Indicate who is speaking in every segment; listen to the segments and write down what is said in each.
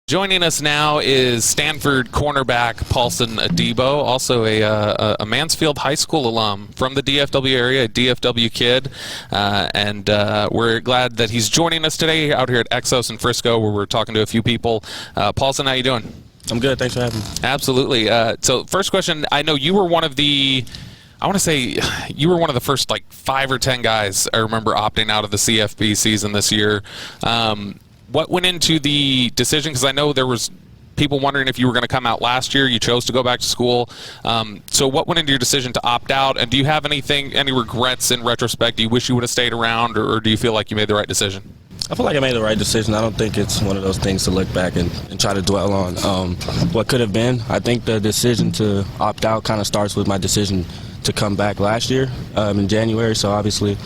Speaker 1: Joining us now is Stanford cornerback Paulson Adebo, also a Mansfield High School alum from the DFW area, a DFW kid, and we're glad that he's joining us today out here at Exos in Frisco, where we're talking to a few people. Paulson, how you doing?
Speaker 2: I'm good. Thanks for having me.
Speaker 1: Absolutely. So first question, I know you were one of the first like 5 or 10 guys I remember opting out of the CFP season this year. What went into the decision? Because I know there was people wondering if you were going to come out last year. You chose to go back to school. So what went into your decision to opt out? And do you have any regrets in retrospect? Do you wish you would have stayed around, or do you feel like you made the right decision?
Speaker 2: I feel like I made the right decision. I don't think it's one of those things to look back and try to dwell on what could have been. I think the decision to opt out kind of starts with my decision to come back last year in January. So obviously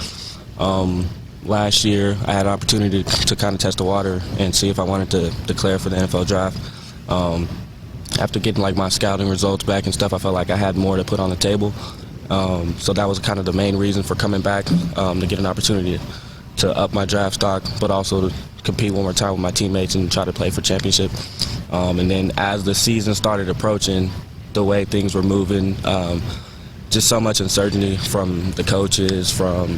Speaker 2: last year I had an opportunity to kind of test the water and see if I wanted to declare for the NFL draft. After getting like my scouting results back and stuff, I felt like I had more to put on the table. So that was kind of the main reason for coming back, to get an opportunity to up my draft stock, but also to compete one more time with my teammates and try to play for championship. And then as the season started approaching, the way things were moving, just so much uncertainty from the coaches, from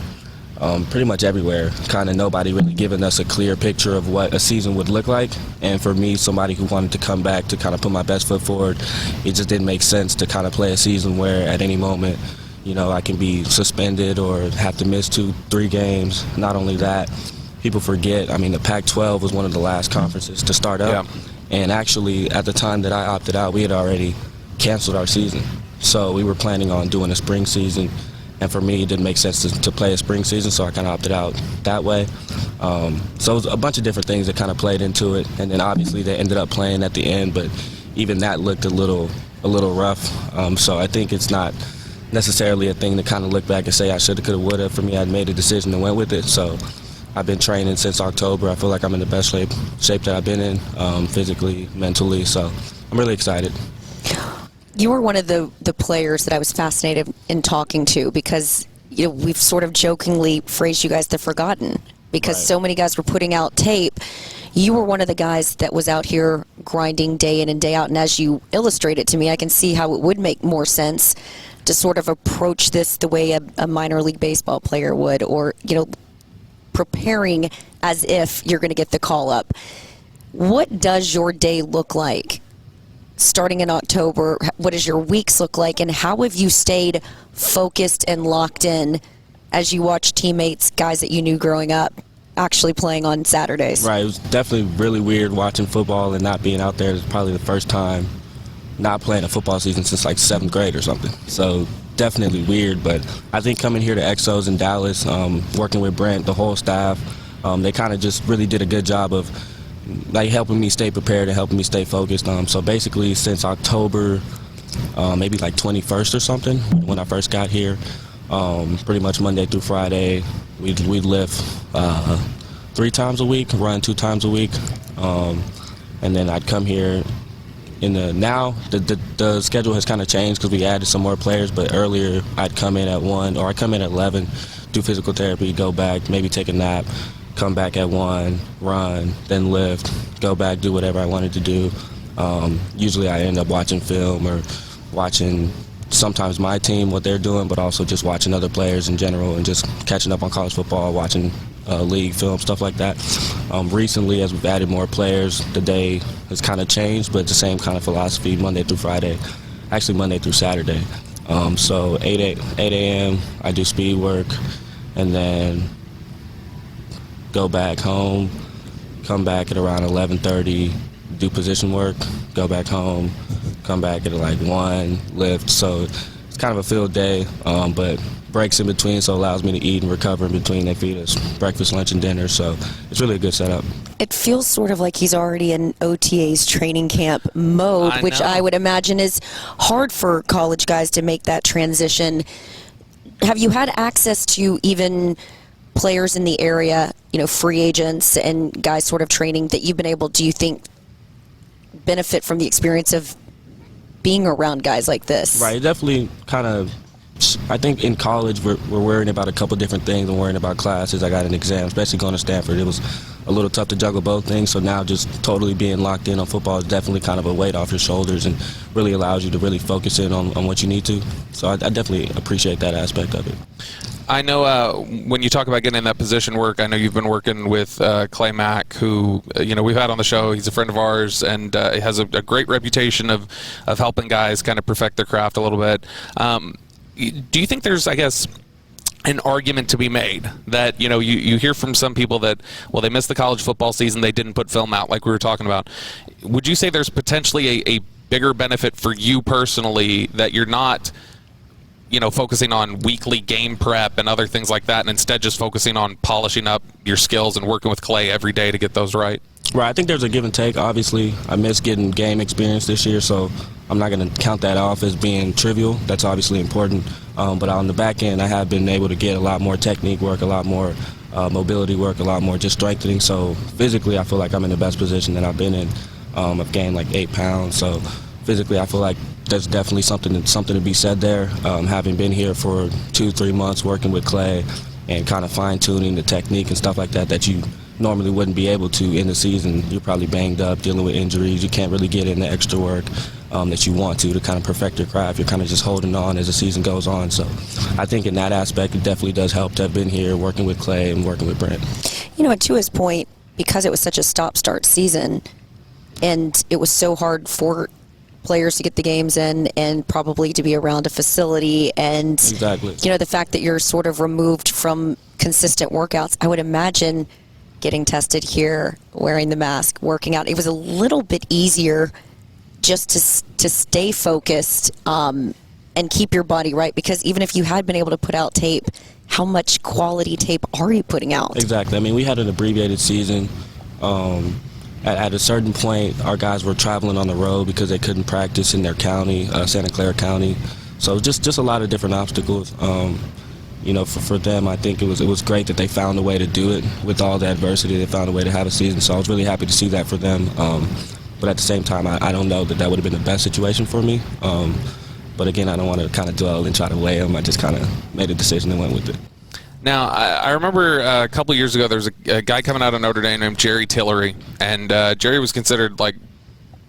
Speaker 2: pretty much everywhere. Kind of nobody really giving us a clear picture of what a season would look like. And for me, somebody who wanted to come back to kind of put my best foot forward, it just didn't make sense to kind of play a season where at any moment, you know, I can be suspended or have to miss 2-3 games. Not only that, people forget, I mean, the Pac-12 was one of the last conferences to start up. Yeah. And actually, at the time that I opted out, we had already canceled our season. So we were planning on doing a spring season. And for me, it didn't make sense to play a spring season, so I kind of opted out that way. So it was a bunch of different things that kind of played into it. And then obviously they ended up playing at the end, but even that looked a little rough. So I think it's not necessarily a thing to kind of look back and say I should have, could have, would have. For me, I made a decision and went with it. So I've been training since October. I feel like I'm in the best shape that I've been in, physically, mentally. So I'm really excited.
Speaker 3: You were one of the players that I was fascinated in talking to, because we've sort of jokingly phrased you guys the forgotten, because so many guys were putting out tape. You were one of the guys that was out here grinding day in and day out, and as you illustrate it to me, I can see how it would make more sense to sort of approach this the way a minor league baseball player would, or preparing as if you're going to get the call up. What does your day look like starting in October? What does your weeks look like, and how have you stayed focused and locked in as you watch teammates, guys that you knew growing up, actually playing on Saturdays?
Speaker 2: Right, it was definitely really weird watching football and not being out there. It was probably the first time not playing a football season since like 7th grade or something. So definitely weird, but I think coming here to Exos in Dallas, working with Brent, the whole staff, they kind of just really did a good job of like helping me stay prepared and helping me stay focused. So basically since October, maybe like 21st or something, when I first got here, pretty much Monday through Friday, we'd lift 3 times a week, run 2 times a week, and then I'd come here. Now the schedule has kind of changed because we added some more players, but earlier I'd come in at 1, or I'd come in at 11, do physical therapy, go back, maybe take a nap, come back at 1, run, then lift, go back, do whatever I wanted to do. Usually I end up watching film or watching sometimes my team, what they're doing, but also just watching other players in general and just catching up on college football, watching league film, stuff like that. Recently, as we've added more players, the day has kind of changed, but the same kind of philosophy, Monday through Friday, actually Monday through Saturday. So 8 a.m., I do speed work, and then go back home, come back at around 11:30, do position work, go back home, come back at like 1, lift. So it's kind of a field day, but breaks in between, so it allows me to eat and recover in between. They feed us breakfast, lunch, and dinner, so it's really a good setup.
Speaker 3: It feels sort of like he's already in OTAs training camp mode, which I would imagine is hard for college guys to make that transition. Have you had access to even players in the area, free agents and guys sort of training that you've been able, do you think, benefit from the experience of being around guys like this?
Speaker 2: Right, definitely kind of. I think in college we're worrying about a couple different things and worrying about classes. I got an exam, especially going to Stanford. It was a little tough to juggle both things. So now just totally being locked in on football is definitely kind of a weight off your shoulders and really allows you to really focus in on what you need to. So I definitely appreciate that aspect of it.
Speaker 1: I know when you talk about getting in that position work, I know you've been working with Clay Mack, who we've had on the show. He's a friend of ours and has a great reputation of helping guys kind of perfect their craft a little bit. Do you think there's, I guess, an argument to be made that you hear from some people that, well, they missed the college football season, they didn't put film out like we were talking about? Would you say there's potentially a bigger benefit for you personally that you're not focusing on weekly game prep and other things like that, and instead just focusing on polishing up your skills and working with Clay every day to get those right?
Speaker 2: Right. I think there's a give and take. Obviously, I missed getting game experience this year, so I'm not going to count that off as being trivial. That's obviously important. But on the back end, I have been able to get a lot more technique work, a lot more mobility work, a lot more just strengthening. So physically, I feel like I'm in the best position that I've been in. I've gained like 8 pounds, so physically, I feel like there's definitely something to be said there. Having been here for 2-3 months working with Clay and kind of fine-tuning the technique and stuff like that that you normally wouldn't be able to in the season. You're probably banged up, dealing with injuries. You can't really get in the extra work that you want to kind of perfect your craft. You're kind of just holding on as the season goes on. So I think in that aspect, it definitely does help to have been here working with Clay and working with Brent.
Speaker 3: And to his point, because it was such a stop-start season and it was so hard for players to get the games in and probably to be around a facility and
Speaker 2: exactly.
Speaker 3: The fact that you're sort of removed from consistent workouts, I would imagine getting tested here, wearing the mask, working out, it was a little bit easier just to stay focused and keep your body right, because even if you had been able to put out tape, how much quality tape are you putting out?
Speaker 2: Exactly. I mean, we had an abbreviated season. At a certain point, our guys were traveling on the road because they couldn't practice in their county, Santa Clara County. So just a lot of different obstacles. For them, I think it was great that they found a way to do it with all the adversity. They found a way to have a season. So I was really happy to see that for them. But at the same time, I don't know that would have been the best situation for me. But again, I don't want to kind of dwell and try to weigh them. I just kind of made a decision and went with it.
Speaker 1: Now, I remember a couple of years ago, there was a guy coming out of Notre Dame named Jerry Tillery, and Jerry was considered like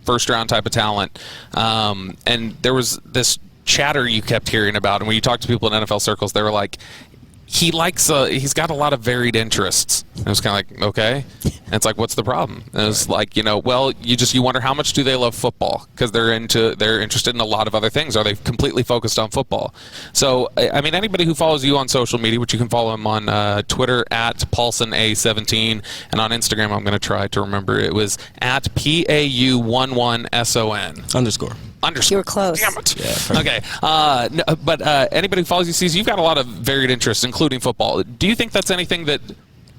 Speaker 1: first-round type of talent. And there was this chatter you kept hearing about, and when you talk to people in NFL circles, they were like, he's got a lot of varied interests. And it was kind of like, okay. And it's like, what's the problem? And it was like, well, you wonder how much do they love football, because they're interested in a lot of other things. Are they completely focused on football? So, I mean, anybody who follows you on social media, which you can follow him on Twitter at PaulsonA17, and on Instagram, I'm going to try to remember, it was at PAU11SON.
Speaker 2: Underscore.
Speaker 3: You were close.
Speaker 1: Damn it.
Speaker 2: Yeah,
Speaker 1: okay. But anybody who follows you sees you've got a lot of varied interests, including football. Do you think that's anything that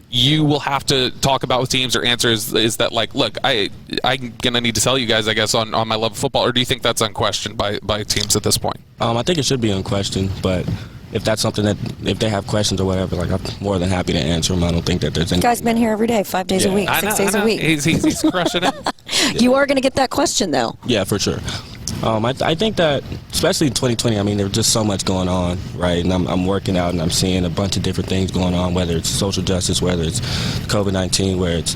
Speaker 1: you will have to talk about with teams or answer? Is that like, look, I'm going to need to sell you guys, I guess, on my love of football, or do you think that's unquestioned by teams at this point?
Speaker 2: I think it should be unquestioned, but if that's something that, if they have questions or whatever, like, I'm more than happy to answer them. I don't think that there's any.
Speaker 3: This guy's been here every day, 5 days a week, 6 days a week.
Speaker 1: He's crushing it.
Speaker 3: You are going to get that question, though.
Speaker 2: Yeah, for sure. I think that, especially in 2020, I mean, there's just so much going on, right? And I'm working out and I'm seeing a bunch of different things going on, whether it's social justice, whether it's COVID-19, where it's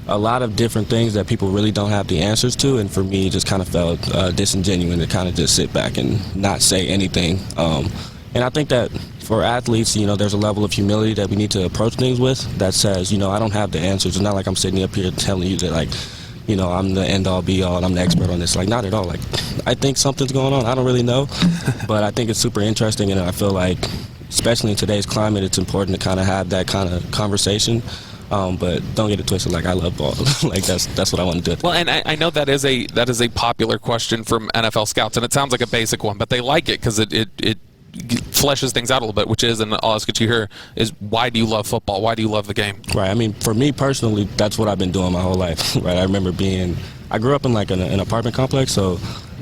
Speaker 2: a lot of different things that people really don't have the answers to. And for me, it just kind of felt disingenuous to kind of just sit back and not say anything. And I think that for athletes, there's a level of humility that we need to approach things with that says, I don't have the answers. It's not like I'm sitting up here telling you that, like, I'm the end-all, be-all, and I'm the expert on this. Like, not at all. Like, I think something's going on. I don't really know. But I think it's super interesting, and I feel like, especially in today's climate, it's important to kind of have that kind of conversation. But don't get it twisted. Like, I love ball. Like, that's what I want to do.
Speaker 1: Well, and I know that is a popular question from NFL scouts, and it sounds like a basic one, but they like it because it fleshes things out a little bit, which is, and I'll ask it to you here, is why do you love football? Why do you love the game?
Speaker 2: Right. I mean, for me personally, that's what I've been doing my whole life. Right. I remember I grew up in like an apartment complex, so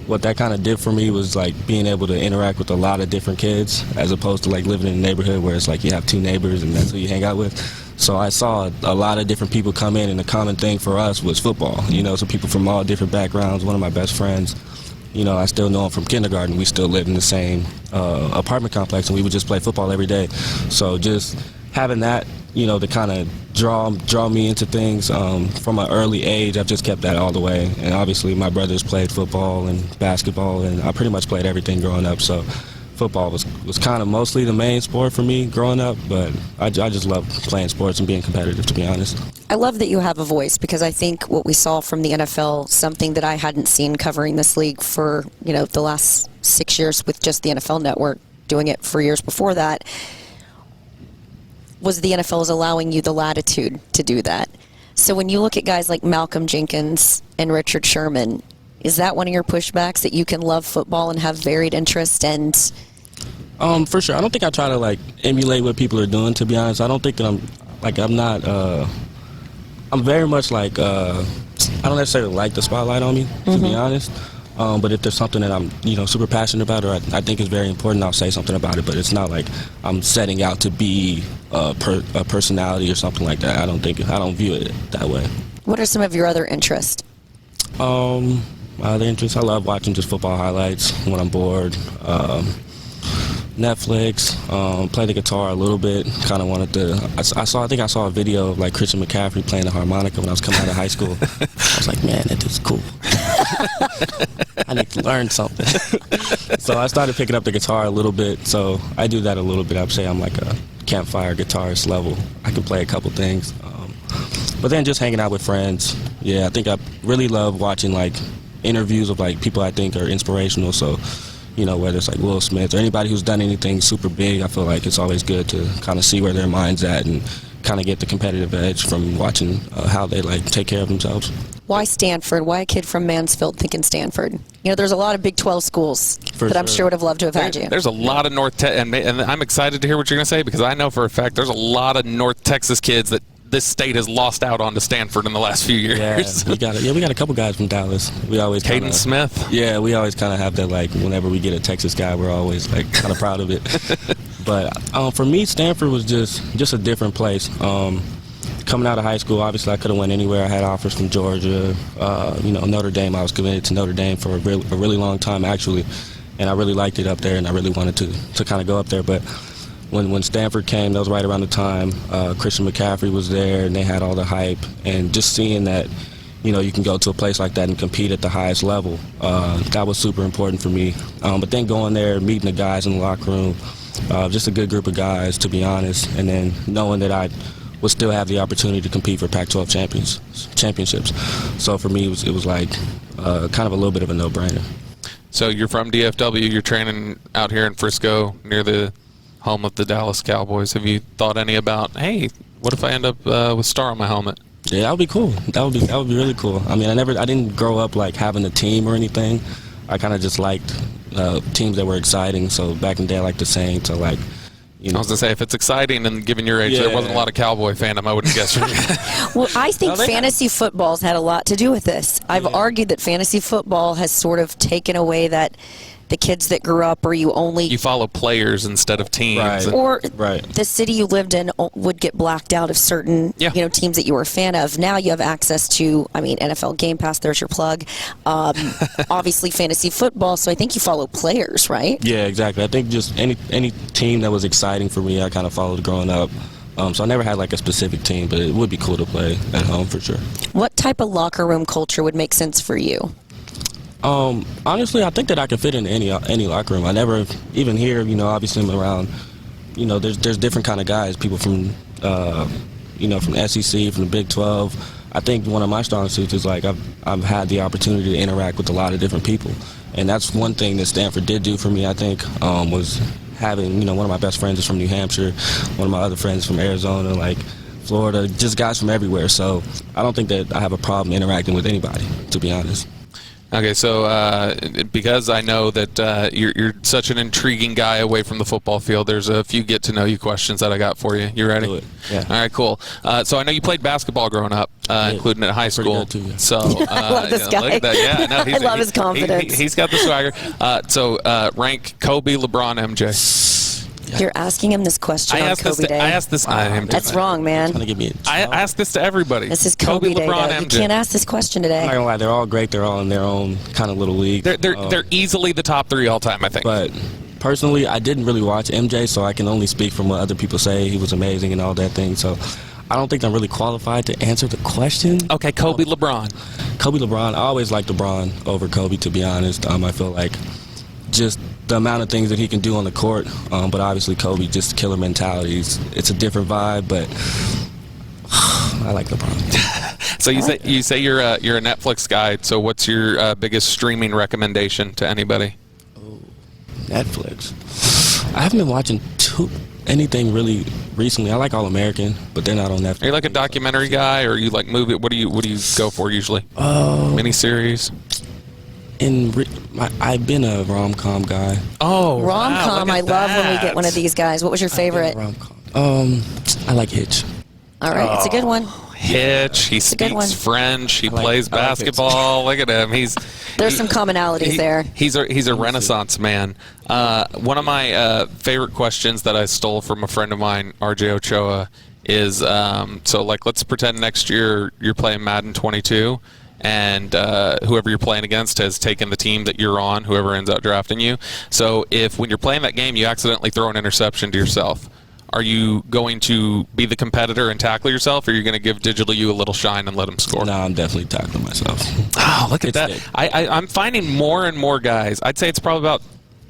Speaker 2: what that kind of did for me was like being able to interact with a lot of different kids, as opposed to like living in a neighborhood where it's like you have 2 neighbors and that's who you hang out with. So I saw a lot of different people come in, and the common thing for us was football. So people from all different backgrounds. One of my best friends, I still know him from kindergarten. We still live in the same apartment complex, and we would just play football every day. So just having that to kind of draw me into things from an early age. I've just kept that all the way. And obviously my brothers played football and basketball, and I pretty much played everything growing up. So football was kind of mostly the main sport for me growing up, but I just love playing sports and being competitive, to be honest.
Speaker 3: I love that you have a voice, because I think what we saw from the NFL, something that I hadn't seen covering this league for, the last 6 years with just the NFL Network, doing it for years before that, was the NFL is allowing you the latitude to do that. So when you look at guys like Malcolm Jenkins and Richard Sherman, is that one of your pushbacks, that you can love football and have varied interest? And
Speaker 2: for sure, I don't think I try to emulate what people are doing, to be honest. I don't think that I'm very much I don't necessarily like the spotlight on me, to be honest. But if there's something that I'm, super passionate about, or I think is very important, I'll say something about it. But it's not like I'm setting out to be a personality or something like that. I don't view it that way.
Speaker 3: what are some of your other interests?
Speaker 2: My other interests, I love watching just football highlights when I'm bored. Netflix, play the guitar a little bit. Kind of wanted to. I think I saw a video of Christian McCaffrey playing the harmonica when I was coming out of high school. I was like, man, that is cool. I need to learn something. So I started picking up the guitar a little bit. So I do that a little bit. I'd say I'm like a campfire guitarist level. I can play a couple things. But then just hanging out with friends. Yeah, I think I really love watching interviews of people I think are inspirational. So, whether it's Will Smith or anybody who's done anything super big, I feel like it's always good to kind of see where their mind's at and kind of get the competitive edge from watching how they take care of themselves.
Speaker 3: Why Stanford? Why a kid from Mansfield thinking Stanford? There's a lot of Big 12 schools that I'm sure would have loved to have had you.
Speaker 1: There's a lot of and I'm excited to hear what you're going to say, because I know for a fact there's a lot of North Texas kids that this state has lost out on to Stanford in the last few years.
Speaker 2: Yeah, we got a couple guys from Dallas. We always
Speaker 1: Caden Smith.
Speaker 2: Yeah, we always kind of have that whenever we get a Texas guy, we're always kind of proud of it. But for me, Stanford was just a different place. Coming out of high school, obviously I could have went anywhere. I had offers from Georgia, Notre Dame. I was committed to Notre Dame for a really long time actually, and I really liked it up there, and I really wanted to kind of go up there, but. When Stanford came, that was right around the time Christian McCaffrey was there, and they had all the hype. And just seeing that, you can go to a place like that and compete at the highest level, that was super important for me. But then going there, meeting the guys in the locker room, just a good group of guys, to be honest, and then knowing that I would still have the opportunity to compete for Pac-12 championships. So for me, it was kind of a little bit of a no-brainer.
Speaker 1: So you're from DFW. You're training out here in Frisco near the home of the Dallas Cowboys. Have you thought any about, hey, what if I end up with Star on my helmet?
Speaker 2: Yeah, that would be cool. That would be really cool. I mean, I didn't grow up having a team or anything. I kind of just liked teams that were exciting. So back in the day, I liked the Saints. I was
Speaker 1: gonna say, if it's exciting and given your age, there wasn't a lot of Cowboy fandom, I wouldn't guess.
Speaker 3: Well, I think fantasy football's had a lot to do with this. I've argued that fantasy football has sort of taken away that the kids that grew up, or you
Speaker 1: follow players instead of teams,
Speaker 2: right.
Speaker 3: Or the city you lived in would get blacked out of certain teams that you were a fan of. Now you have access to, NFL Game Pass. There's your plug. Obviously, fantasy football. So I think you follow players, right?
Speaker 2: Yeah, exactly. I think just any team that was exciting for me, I kind of followed growing up. So I never had a specific team, but it would be cool to play at home for sure. What
Speaker 3: type of locker room culture would make sense for you?
Speaker 2: Honestly, I think that I can fit in any locker room. I never, even here, obviously I'm around, there's different kind of guys, people from, from SEC, from the Big 12. I think one of my strong suits is I've had the opportunity to interact with a lot of different people. And that's one thing that Stanford did do for me, I think, was having, one of my best friends is from New Hampshire, one of my other friends from Arizona, Florida, just guys from everywhere. So I don't think that I have a problem interacting with anybody, to be honest.
Speaker 1: Okay, so because I know that you're such an intriguing guy away from the football field, there's a few get-to-know-you questions that I got for you. You ready?
Speaker 2: Do it. Yeah.
Speaker 1: All right, cool. So I know you played basketball growing up, including at high school.
Speaker 2: Pretty good, too, yeah.
Speaker 1: So
Speaker 3: I love this guy.
Speaker 1: Look at that. Yeah, no,
Speaker 3: I love his confidence.
Speaker 1: He's got the swagger. So rank Kobe, LeBron, MJ.
Speaker 3: You're asking him this question on Kobe Day.
Speaker 1: I asked this.
Speaker 3: That's wrong, man.
Speaker 1: I asked this to everybody.
Speaker 3: This is Kobe Day.
Speaker 1: LeBron,
Speaker 3: MJ. You can't ask this question today.
Speaker 2: I'm not gonna lie, they're all great. They're all in their own kind of little league.
Speaker 1: They're easily the top three all time, I think.
Speaker 2: But personally, I didn't really watch MJ, so I can only speak from what other people say. He was amazing and all that thing. So I don't think I'm really qualified to answer the question.
Speaker 1: Okay, Kobe, LeBron.
Speaker 2: Kobe, LeBron. I always liked LeBron over Kobe, to be honest. I feel like just the amount of things that he can do on the court, but obviously Kobe, just killer mentality. It's a different vibe, but I like LeBron.
Speaker 1: So you say you're a Netflix guy. So what's your biggest streaming recommendation to anybody?
Speaker 2: Netflix. I haven't been watching anything really recently. I like All American, but they're not on Netflix.
Speaker 1: Are you like a documentary guy, or you like movie? What do you go for usually? Miniseries.
Speaker 2: I've been a rom-com guy.
Speaker 1: Oh,
Speaker 3: Rom-com.
Speaker 1: wow,
Speaker 3: I love when we get one of these guys. What was your favorite?
Speaker 2: Rom-com. I like Hitch.
Speaker 3: All right, it's a good one.
Speaker 1: Hitch. He
Speaker 3: a good one.
Speaker 1: speaks French. He plays basketball. Look at him.
Speaker 3: There's some commonalities there.
Speaker 1: He's a Renaissance man. One of my favorite questions that I stole from a friend of mine, RJ Ochoa, is so like let's pretend next year you're playing Madden 22. And whoever you're playing against has taken the team that you're on, whoever ends up drafting you. So if when you're playing that game you accidentally throw an interception to yourself, are you going to be the competitor and tackle yourself, or are you going to give Digital You a little shine and let him score?
Speaker 2: No, I'm definitely tackling myself.
Speaker 1: Oh, look at that. I'm finding more and more guys. I'd say it's probably about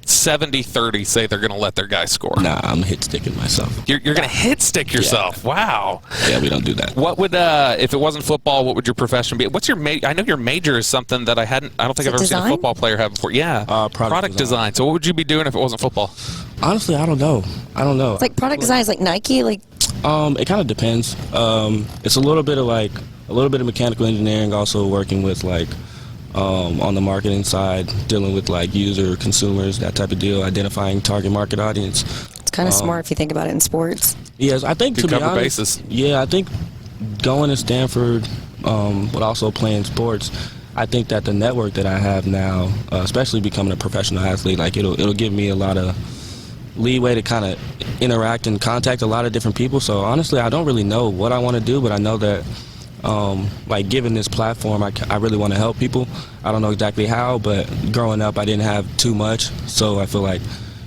Speaker 1: 70-30 say they're going to let their guy score.
Speaker 2: Nah, I'm hit sticking myself.
Speaker 1: You're going to hit stick yourself. Yeah. Wow.
Speaker 2: Yeah, we don't do that.
Speaker 1: What would if it wasn't football, what would your profession be? What's your I know your major is something that I don't think I've ever seen a football player have before. Yeah. Product design. So what would you be doing if it wasn't football?
Speaker 2: Honestly, I don't know.
Speaker 3: It's like product design is like Nike, like
Speaker 2: it kind of depends. It's a little bit of mechanical engineering, also working with like on the marketing side, dealing with like user, consumers, that type of deal, identifying target market audience.
Speaker 3: It's kind of smart if you think about it in sports.
Speaker 2: Yes, I think to be honest,
Speaker 1: bases.
Speaker 2: Yeah, I think going to Stanford, but also playing sports, I think that the network that I have now, especially becoming a professional athlete, like it'll give me a lot of leeway to kind of interact and contact a lot of different people. So honestly, I don't really know what I want to do, but I know that like given this platform, I really want to help people. I don't know exactly how, but growing up I didn't have too much, so I feel like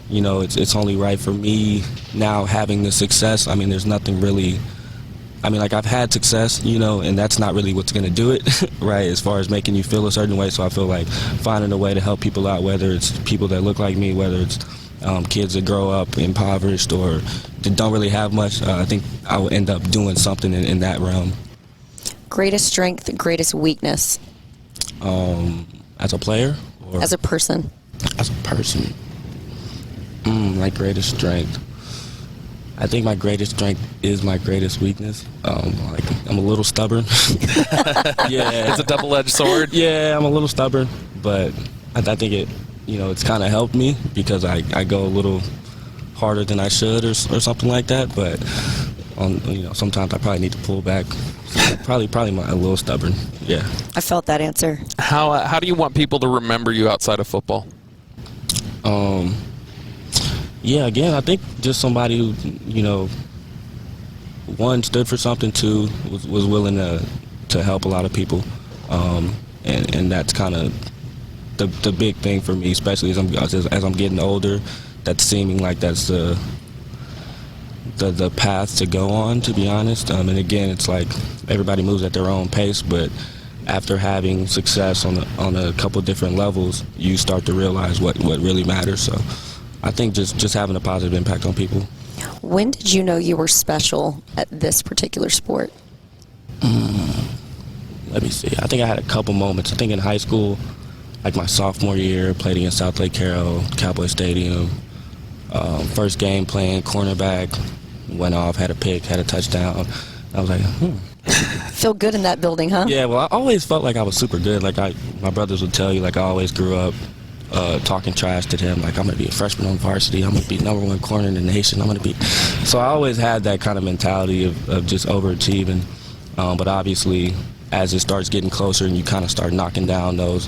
Speaker 2: it's only right for me now having the success. I mean, there's nothing really, like I've had success, and that's not really what's going to do it, right, as far as making you feel a certain way. So I feel like finding a way to help people out, whether it's people that look like me, whether it's kids that grow up impoverished or that don't really have much, I think I will end up doing something in that realm.
Speaker 3: Greatest strength, greatest weakness?
Speaker 2: As a player? Or
Speaker 3: as a person?
Speaker 2: As a person. My greatest strength. I think my greatest strength is my greatest weakness. I'm a little stubborn. Yeah.
Speaker 1: It's a double-edged sword.
Speaker 2: Yeah, I'm a little stubborn, but I think it's kind of helped me because I go a little harder than I should or something like that, but sometimes I probably need to pull back. Probably a little stubborn. Yeah.
Speaker 3: I felt that answer.
Speaker 1: How do you want people to remember you outside of football?
Speaker 2: Yeah, again, I think just somebody who, one, stood for something, two, was willing to help a lot of people, and that's kind of the big thing for me, especially as I'm getting older. That's seeming like that's the path to go on, to be honest. And again, it's like everybody moves at their own pace, but after having success on a couple different levels, you start to realize what really matters. So I think just having a positive impact on people.
Speaker 3: When did you know you were special at this particular sport?
Speaker 2: Let me see. I think I had a couple moments. I think in high school, like my sophomore year, played against South Lake Carroll, Cowboy Stadium. First game playing cornerback, went off, had a pick, had a touchdown. I was like,
Speaker 3: Feel good in that building, huh?
Speaker 2: Yeah, well, I always felt like I was super good. Like my brothers would tell you, like I always grew up talking trash to them. Like I'm gonna be a freshman on varsity. I'm gonna be #1 corner in the nation. I'm gonna be. So I always had that kind of mentality of just overachieving. But obviously, as it starts getting closer and you kind of start knocking down those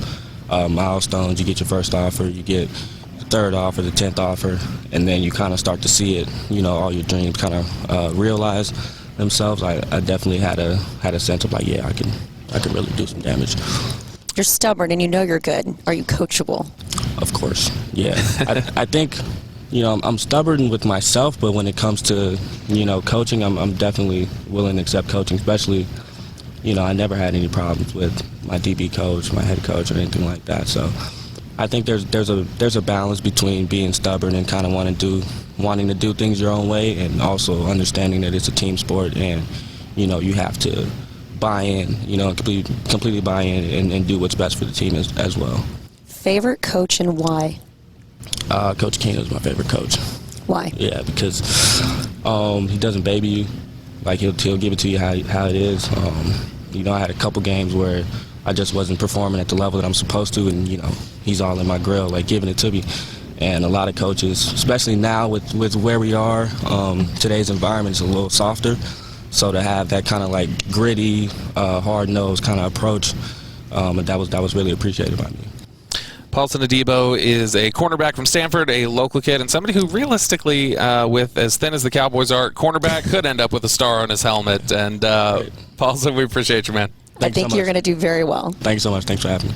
Speaker 2: milestones, you get your first offer, you get the third offer, the 10th offer, and then you kind of start to see it. All your dreams kind of realize themselves. I definitely had a sense of like, yeah, I can really do some damage.
Speaker 3: You're stubborn and you know you're good. Are you coachable?
Speaker 2: Of course, yeah. I think I'm stubborn with myself, but when it comes to, coaching, I'm definitely willing to accept coaching, especially, I never had any problems with my DB coach, my head coach, or anything like that. So I think there's a balance between being stubborn and kind of wanting to do things your own way, and also understanding that it's a team sport and, you have to buy in, completely buy in and do what's best for the team as well.
Speaker 3: Favorite coach and why?
Speaker 2: Coach Keno is my favorite coach.
Speaker 3: Why?
Speaker 2: Yeah, because he doesn't baby you. Like, he'll give it to you how it is. I had a couple games where I just wasn't performing at the level that I'm supposed to, and, he's all in my grill, like, giving it to me. And a lot of coaches, especially now with where we are, today's environment is a little softer. So to have that kind of like gritty, hard-nosed kind of approach, that was really appreciated by me.
Speaker 1: Paulson Adebo is a cornerback from Stanford, a local kid, and somebody who realistically, with as thin as the Cowboys are, cornerback could end up with a star on his helmet. And Paulson, we appreciate you, man.
Speaker 3: I think you're going to do very well.
Speaker 2: Thanks so much. Thanks for having me.